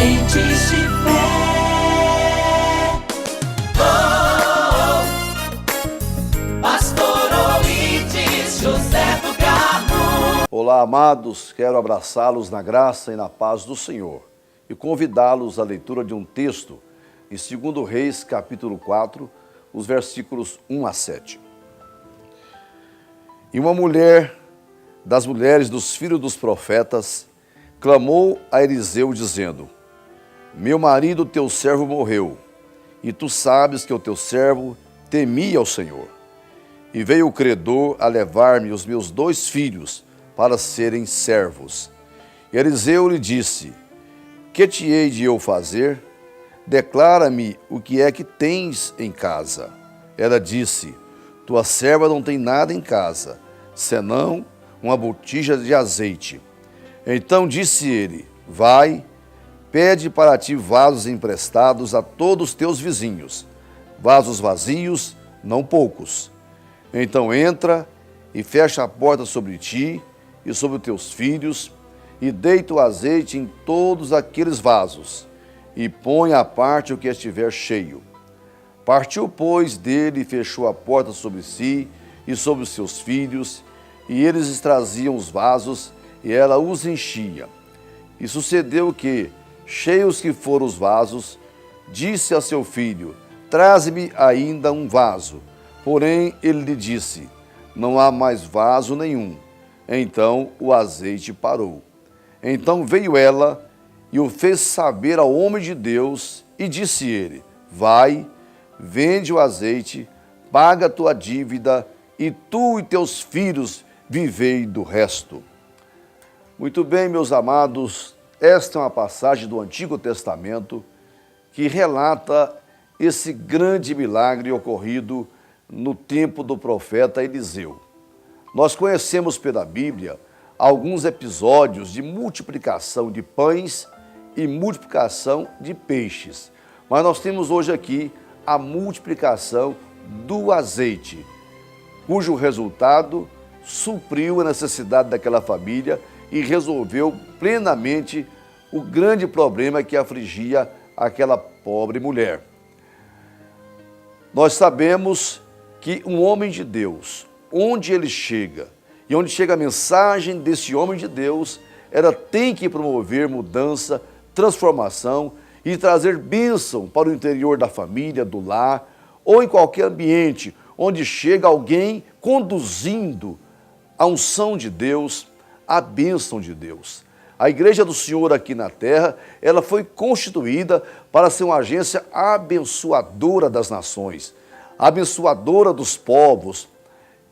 Sementes de fé. Pastor Oídes José do Carmo. Olá, amados, quero abraçá-los na graça e na paz do Senhor e convidá-los à leitura de um texto em 2 Reis, capítulo 4, os versículos 1 a 7. E uma mulher das mulheres dos filhos dos profetas clamou a Eliseu, dizendo: Meu marido, teu servo, morreu, e tu sabes que o teu servo temia ao Senhor. E veio o credor a levar-me os meus 2 filhos para serem servos. E Eliseu lhe disse: Que te hei de eu fazer? Declara-me o que é que tens em casa. Ela disse: Tua serva não tem nada em casa, senão uma botija de azeite. Então disse ele: Vai, pede para ti vasos emprestados a todos os teus vizinhos, vasos vazios, não poucos. Então entra e fecha a porta sobre ti e sobre os teus filhos, e deita o azeite em todos aqueles vasos, e põe à parte o que estiver cheio. Partiu, pois, dele e fechou a porta sobre si e sobre os seus filhos, e eles traziam os vasos, e ela os enchia. E sucedeu que, cheios que foram os vasos, disse a seu filho: Traze-me ainda um vaso. Porém, ele lhe disse: Não há mais vaso nenhum. Então o azeite parou. Então veio ela e o fez saber ao homem de Deus, e disse ele: Vai, vende o azeite, paga a tua dívida, e tu e teus filhos vivei do resto. Muito bem, meus amados, esta é uma passagem do Antigo Testamento que relata esse grande milagre ocorrido no tempo do profeta Eliseu. Nós conhecemos pela Bíblia alguns episódios de multiplicação de pães e multiplicação de peixes. Mas nós temos hoje aqui a multiplicação do azeite, cujo resultado supriu a necessidade daquela família e resolveu plenamente o grande problema que afligia aquela pobre mulher. Nós sabemos que um homem de Deus, onde ele chega, e onde chega a mensagem desse homem de Deus, ela tem que promover mudança, transformação e trazer bênção para o interior da família, do lar, ou em qualquer ambiente onde chega alguém conduzindo a unção de Deus, a bênção de Deus. A Igreja do Senhor aqui na terra, ela foi constituída para ser uma agência abençoadora das nações, abençoadora dos povos,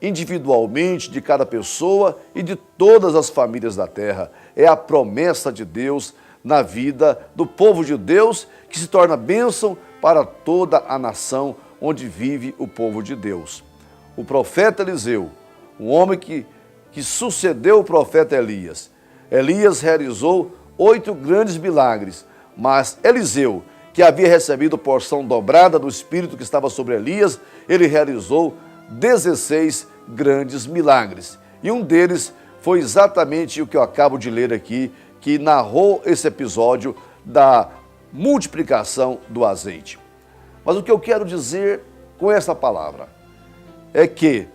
individualmente de cada pessoa e de todas as famílias da terra. É a promessa de Deus na vida do povo de Deus, que se torna bênção para toda a nação onde vive o povo de Deus. O profeta Eliseu, um homem que sucedeu o profeta Elias. Elias realizou 8 grandes milagres, mas Eliseu, que havia recebido porção dobrada do Espírito que estava sobre Elias, ele realizou 16 grandes milagres. E um deles foi exatamente o que eu acabo de ler aqui, que narrou esse episódio da multiplicação do azeite. Mas o que eu quero dizer com essa palavra é que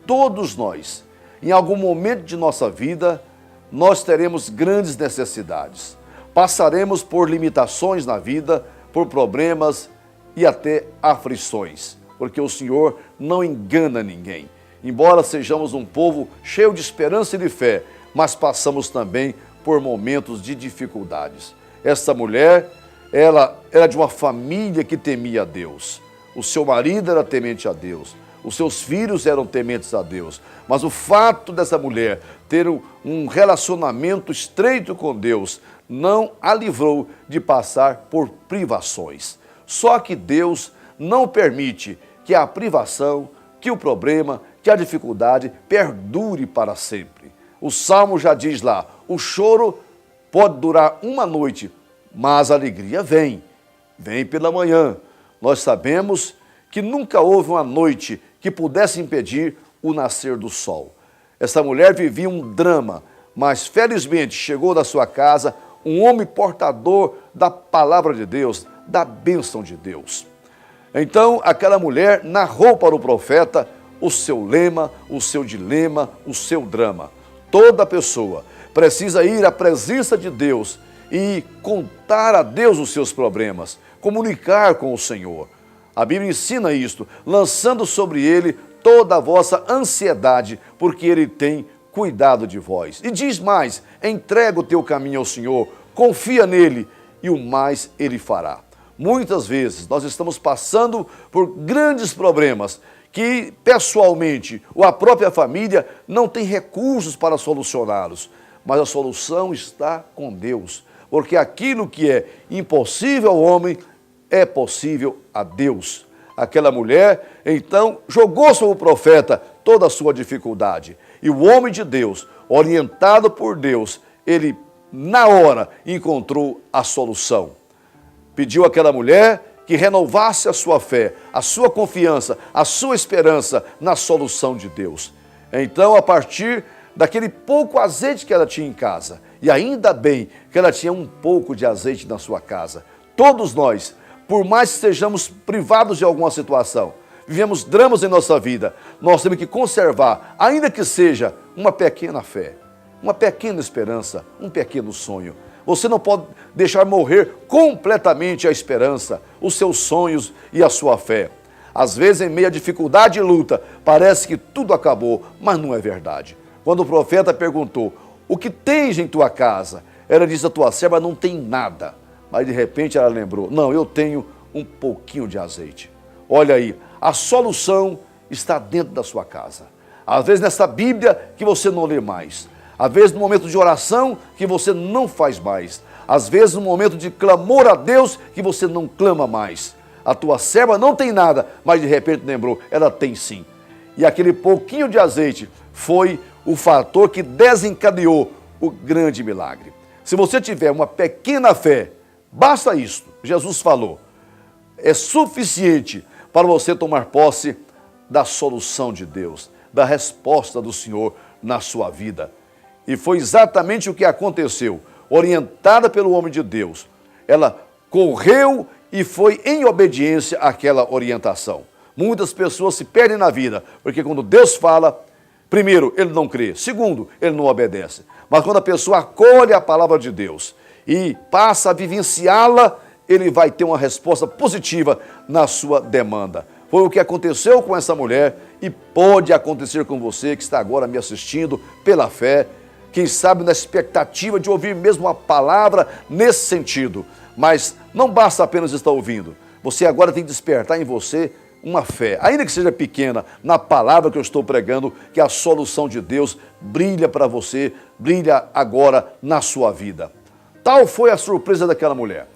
todos nós, em algum momento de nossa vida, nós teremos grandes necessidades. Passaremos por limitações na vida, por problemas e até aflições, porque o Senhor não engana ninguém. Embora sejamos um povo cheio de esperança e de fé, mas passamos também por momentos de dificuldades. Essa mulher, ela era de uma família que temia a Deus. O seu marido era temente a Deus. Os seus filhos eram tementes a Deus. Mas o fato dessa mulher ter um relacionamento estreito com Deus não a livrou de passar por privações. Só que Deus não permite que a privação, que o problema, que a dificuldade perdure para sempre. O Salmo já diz lá: o choro pode durar uma noite, mas a alegria vem pela manhã. Nós sabemos que nunca houve uma noite que pudesse impedir o nascer do sol. Essa mulher vivia um drama, mas felizmente chegou da sua casa um homem portador da palavra de Deus, da bênção de Deus. Então aquela mulher narrou para o profeta o seu lema, o seu dilema, o seu drama. Toda pessoa precisa ir à presença de Deus e contar a Deus os seus problemas, comunicar com o Senhor. A Bíblia ensina isto, lançando sobre Ele toda a vossa ansiedade, porque Ele tem cuidado de vós. E diz mais, entrega o teu caminho ao Senhor, confia nele e o mais Ele fará. Muitas vezes nós estamos passando por grandes problemas que pessoalmente ou a própria família não tem recursos para solucioná-los, mas a solução está com Deus, porque aquilo que é impossível ao homem é possível a Deus. Aquela mulher, então, jogou sobre o profeta toda a sua dificuldade. E o homem de Deus, orientado por Deus, ele, na hora, encontrou a solução. Pediu àquela mulher que renovasse a sua fé, a sua confiança, a sua esperança na solução de Deus. Então, a partir daquele pouco azeite que ela tinha em casa, e ainda bem que ela tinha um pouco de azeite na sua casa, todos nós, por mais que estejamos privados de alguma situação, vivemos dramas em nossa vida, nós temos que conservar, ainda que seja uma pequena fé, uma pequena esperança, um pequeno sonho. Você não pode deixar morrer completamente a esperança, os seus sonhos e a sua fé. Às vezes, em meio à dificuldade e luta, parece que tudo acabou, mas não é verdade. Quando o profeta perguntou, o que tens em tua casa? Ela disse, a tua serva não tem nada. Mas de repente ela lembrou, não, eu tenho um pouquinho de azeite. Olha aí, a solução está dentro da sua casa. Às vezes nessa Bíblia que você não lê mais. Às vezes no momento de oração que você não faz mais. Às vezes no momento de clamor a Deus que você não clama mais. A tua serva não tem nada, mas de repente lembrou, ela tem sim. E aquele pouquinho de azeite foi o fator que desencadeou o grande milagre. Se você tiver uma pequena fé, basta isto, Jesus falou, é suficiente para você tomar posse da solução de Deus, da resposta do Senhor na sua vida. E foi exatamente o que aconteceu. Orientada pelo homem de Deus, ela correu e foi em obediência àquela orientação. Muitas pessoas se perdem na vida, porque quando Deus fala, primeiro, ele não crê, segundo, ele não obedece. Mas quando a pessoa acolhe a palavra de Deus e passa a vivenciá-la, ele vai ter uma resposta positiva na sua demanda. Foi o que aconteceu com essa mulher e pode acontecer com você que está agora me assistindo pela fé, quem sabe na expectativa de ouvir mesmo uma palavra nesse sentido. Mas não basta apenas estar ouvindo, você agora tem que despertar em você uma fé, ainda que seja pequena, na palavra que eu estou pregando, que a solução de Deus brilha para você, brilha agora na sua vida. Tal foi a surpresa daquela mulher,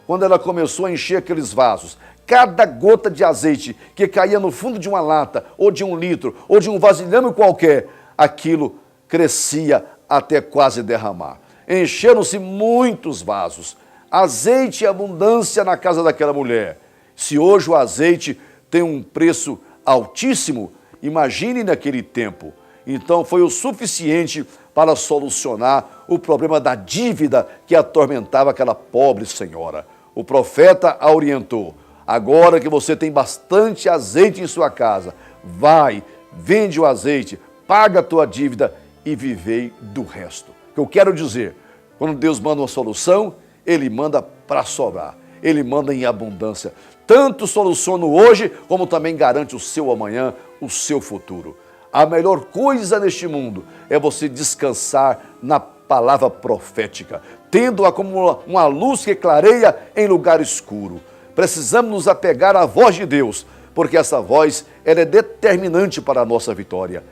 quando ela começou a encher aqueles vasos. Cada gota de azeite que caía no fundo de uma lata, ou de 1 litro, ou de um vasilhame qualquer, aquilo crescia até quase derramar. Encheram-se muitos vasos, azeite e abundância na casa daquela mulher. Se hoje o azeite tem um preço altíssimo, imagine naquele tempo. Então foi o suficiente para solucionar o problema da dívida que atormentava aquela pobre senhora. O profeta a orientou, agora que você tem bastante azeite em sua casa, vai, vende o azeite, paga a tua dívida e vivei do resto. O que eu quero dizer, quando Deus manda uma solução, Ele manda para sobrar, Ele manda em abundância. Tanto soluciona o hoje, como também garante o seu amanhã, o seu futuro. A melhor coisa neste mundo é você descansar na palavra profética, tendo-a como uma luz que clareia em lugar escuro. Precisamos nos apegar à voz de Deus, porque essa voz ela é determinante para a nossa vitória.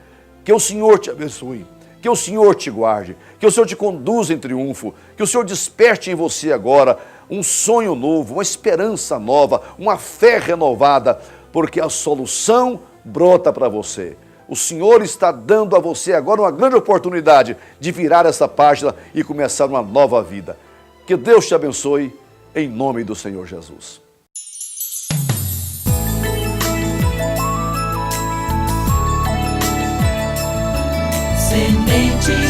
Que o Senhor te abençoe, que o Senhor te guarde, que o Senhor te conduza em triunfo, que o Senhor desperte em você agora um sonho novo, uma esperança nova, uma fé renovada, porque a solução brota para você. O Senhor está dando a você agora uma grande oportunidade de virar essa página e começar uma nova vida. Que Deus te abençoe, em nome do Senhor Jesus. Semente